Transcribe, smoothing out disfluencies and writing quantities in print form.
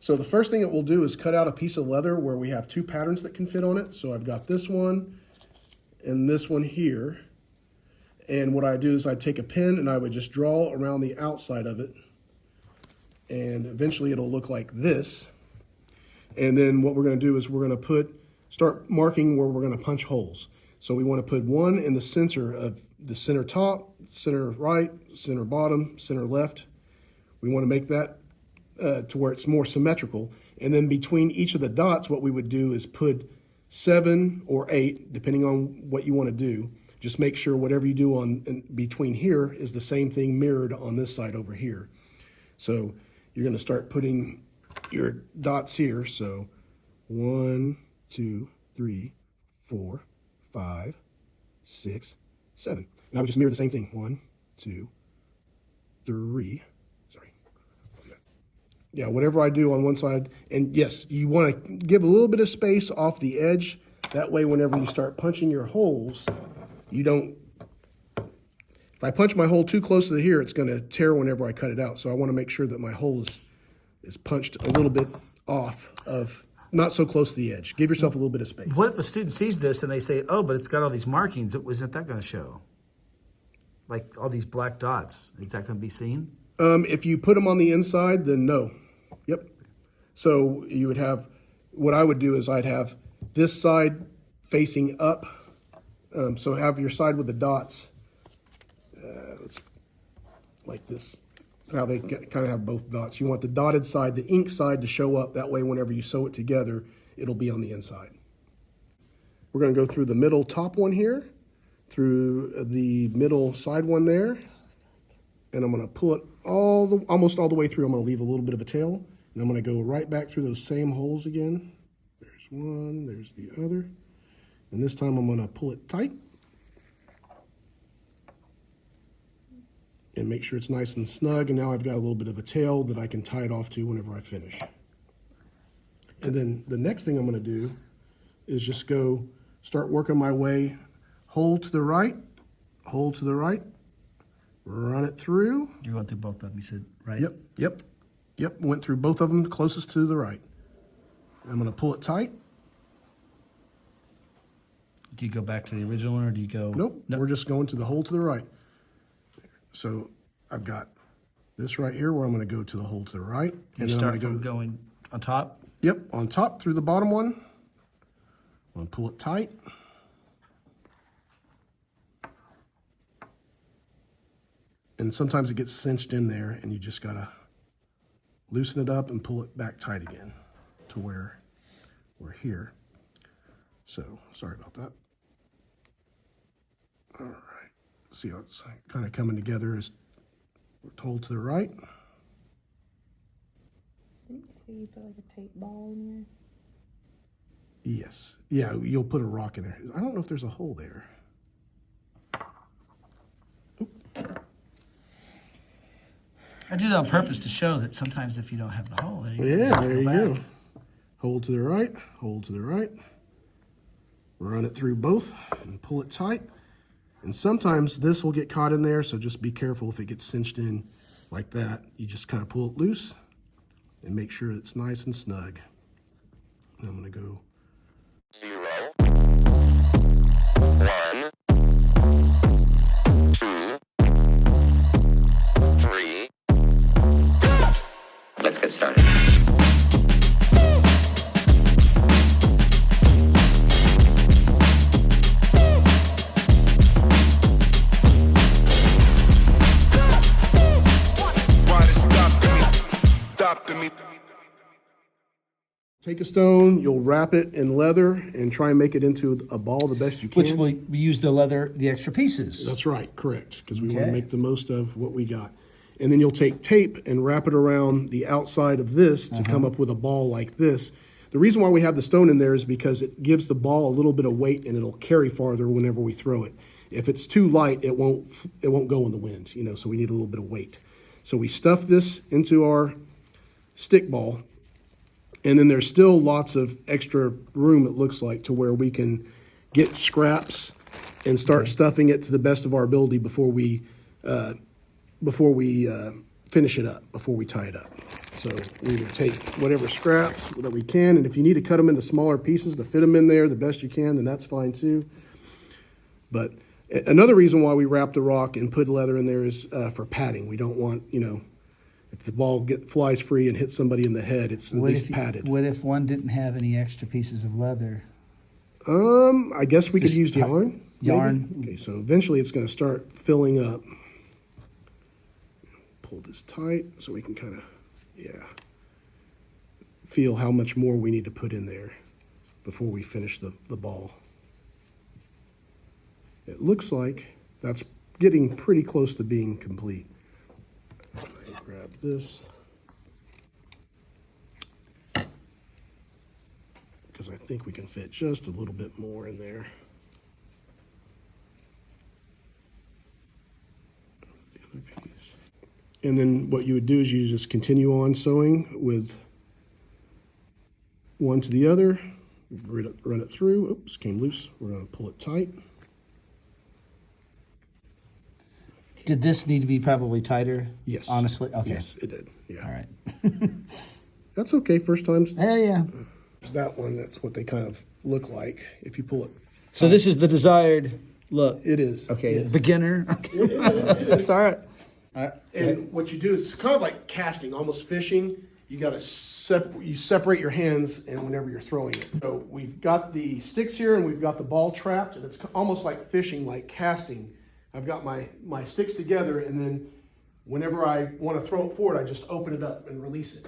So the first thing it will do is cut out a piece of leather where we have two patterns that can fit on it. So I've got this one and this one here. And what I do is I take a pen and I would just draw around the outside of it. And eventually it'll look like this. And then what we're going to do is we're going to start marking where we're going to punch holes. So we want to put one in the center of the center top, center right, center bottom, center left. We want to make that to where it's more symmetrical. And then between each of the dots, what we would do is put 7 or 8, depending on what you want to do. Just make sure whatever you do in between here is the same thing mirrored on this side over here. So you're going to start putting your dots here. So 1, 2, 3, 4, 5, 6, 7. And I would just mirror the same thing. 1, 2, 3. Sorry. Yeah, whatever I do on one side. And yes, you want to give a little bit of space off the edge. That way, whenever you start punching your holes, you don't, if I punch my hole too close to here, it's going to tear whenever I cut it out. So I want to make sure that my hole is punched a little bit off of, not so close to the edge. Give yourself a little bit of space. What if a student sees this and they say, oh, but it's got all these markings. Isn't that going to show? Like all these black dots. Is that going to be seen? If you put them on the inside, then no. Yep. So you would have, what I would do is I'd have this side facing up. So have your side with the dots like this. How they kind of have both dots. You want the dotted side, the ink side, to show up. That way, whenever you sew it together, it'll be on the inside. We're going to go through the middle top one here, through the middle side one there, and I'm going to pull it almost all the way through. I'm going to leave a little bit of a tail, and I'm going to go right back through those same holes again. There's one, there's the other, and this time I'm going to pull it tight and make sure it's nice and snug. And now I've got a little bit of a tail that I can tie it off to whenever I finish. And then the next thing I'm going to do is just start working my way, hole to the right, run it through. You're going through both of them, you said, right? Yep, went through both of them, closest to the right. I'm going to pull it tight. Do you go back to the original one, or do you go? Nope, we're just going to the hole to the right. So I've got this right here where I'm going to go to the hole to the right. And you start from going on top? Yep, on top through the bottom one. I'm going to pull it tight. And sometimes it gets cinched in there, and you just got to loosen it up and pull it back tight again to where we're here. So, sorry about that. All right. See how it's kind of coming together as we're told to the right. Didn't you say you put like a tape ball in here? Yes. Yeah, you'll put a rock in there. I don't know if there's a hole there. I do that on purpose to show that sometimes if you don't have the hole, then you there you go. Hole to the right, hole to the right. Run it through both and pull it tight. And sometimes this will get caught in there, so just be careful if it gets cinched in like that. You just kind of pull it loose and make sure it's nice and snug. And I'm going to go 0, 1, 2, 3. Let's get started. Take a stone, you'll wrap it in leather and try and make it into a ball the best you can. Which we use the leather, the extra pieces. That's right, correct, because we want to make the most of what we got. And then you'll take tape and wrap it around the outside of this to come up with a ball like this. The reason why we have the stone in there is because it gives the ball a little bit of weight and it'll carry farther whenever we throw it. If it's too light, it won't go in the wind, so we need a little bit of weight. So we stuff this into our stick ball. And then there's still lots of extra room, it looks like, to where we can get scraps and start stuffing it to the best of our ability before we finish it up, before we tie it up. So we would take whatever scraps that we can, and if you need to cut them into smaller pieces to fit them in there the best you can, then that's fine too. But another reason why we wrap the rock and put leather in there is for padding. We don't want, if the ball flies free and hits somebody in the head, it's at least padded. What if one didn't have any extra pieces of leather? I guess we could use yarn. Yarn. Maybe? Okay, so eventually it's going to start filling up. Pull this tight so we can kind of, feel how much more we need to put in there before we finish the ball. It looks like that's getting pretty close to being complete. Grab this, because I think we can fit just a little bit more in there. The other piece. And then what you would do is you just continue on sewing with one to the other, run it through. Oops, came loose. We're going to pull it tight. Did this need to be probably tighter? Yes. Honestly? Okay. Yes, it did. Yeah. All right. That's okay. First times. Yeah. That one, that's what they kind of look like if you pull it. So this is the desired look. It is. Okay. Yes. Beginner. Okay. That's all right. All right. And what you do is kind of like casting, almost fishing. You got to separate your hands, and whenever you're throwing it. So we've got the sticks here, and we've got the ball trapped, and it's almost like fishing, like casting. I've got my sticks together, and then whenever I want to throw it forward, I just open it up and release it.